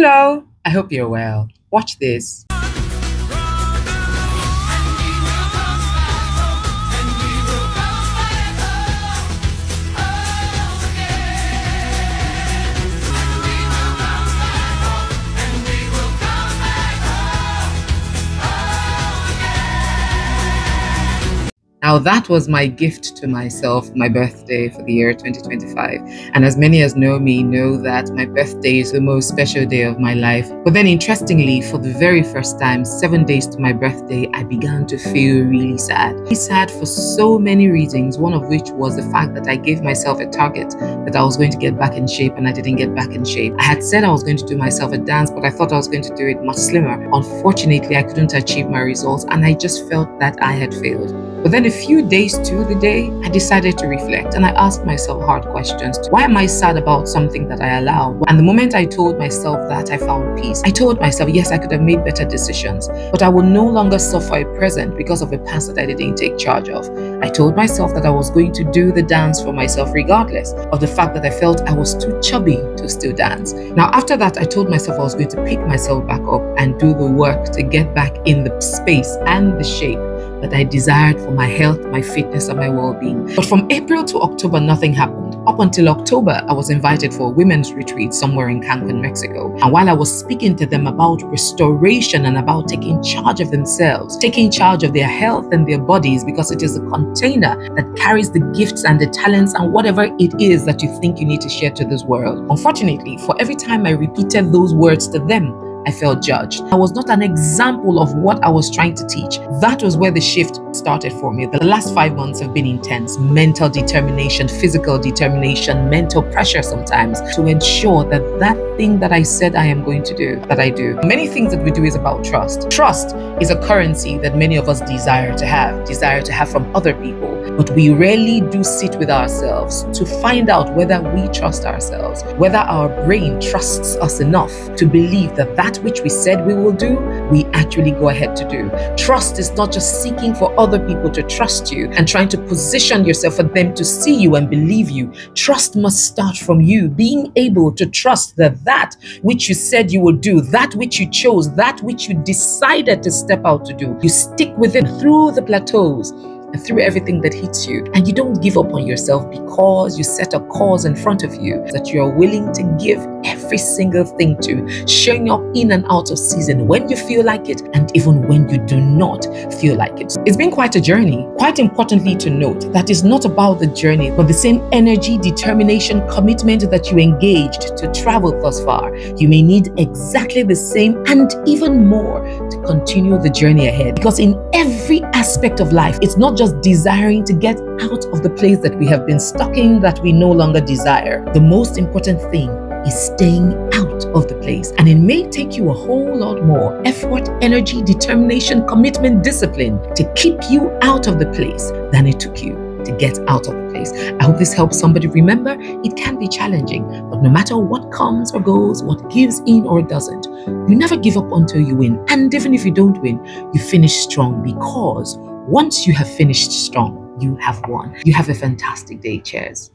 Hello, I hope you're well. Watch this. Now, that was my gift to myself, my birthday for the year 2025. And as many as know me know that my birthday is the most special day of my life. But then, interestingly, for the very first time, 7 days to my birthday, I began to feel really sad. Really sad for so many reasons, one of which was the fact that I gave myself a target that I was going to get back in shape, and I didn't get back in shape. I had said I was going to do myself a dance, but I thought I was going to do it much slimmer. Unfortunately, I couldn't achieve my results, and I just felt that I had failed. But then a few days to the day, I decided to reflect, and I asked myself hard questions. Why am I sad about something that I allowed? And the moment I told myself that, I found peace. I told myself, yes, I could have made better decisions, but I will no longer suffer a present because of a past that I didn't take charge of. I told myself that I was going to do the dance for myself regardless of the fact that I felt I was too chubby to still dance. Now, after that, I told myself I was going to pick myself back up and do the work to get back in the space and the shape that I desired for my health, my fitness, and my well-being. But from April to October, nothing happened. Up until October, I was invited for a women's retreat somewhere in Cancun, Mexico. And while I was speaking to them about restoration and about taking charge of themselves, taking charge of their health and their bodies, because it is a container that carries the gifts and the talents and whatever it is that you think you need to share to this world. Unfortunately, for every time I repeated those words to them, I felt judged. I was not an example of what I was trying to teach. That was where the shift started for me. The last 5 months have been intense. Mental determination, physical determination, mental pressure sometimes to ensure that that thing that I said I am going to do, that I do. Many things that we do is about trust. Trust is a currency that many of us desire to have from other people. But we rarely do sit with ourselves to find out whether we trust ourselves, whether our brain trusts us enough to believe that that which we said we will do, we actually go ahead to do. Trust is not just seeking for other people to trust you and trying to position yourself for them to see you and believe you. Trust must start from you, being able to trust that that which you said you will do, that which you chose, that which you decided to step out to do, you stick with it through the plateaus and through everything that hits you. And you don't give up on yourself because you set a cause in front of you that you are willing to give every single thing to, showing up in and out of season when you feel like it and even when you do not feel like it. It's been quite a journey. Quite importantly to note, that is not about the journey, but the same energy, determination, commitment that you engaged to travel thus far. You may need exactly the same and even more to continue the journey ahead. Because in every aspect of life, it's not just desiring to get out of the place that we have been stuck in that we no longer desire. The most important thing is staying out of the place. And it may take you a whole lot more effort, energy, determination, commitment, discipline to keep you out of the place than it took you to get out of the place. I hope this helps somebody remember it can be challenging, but no matter what comes or goes, what gives in or doesn't, you never give up until you win. And even if you don't win, you finish strong, because once you have finished strong, you have won. You have a fantastic day. Cheers.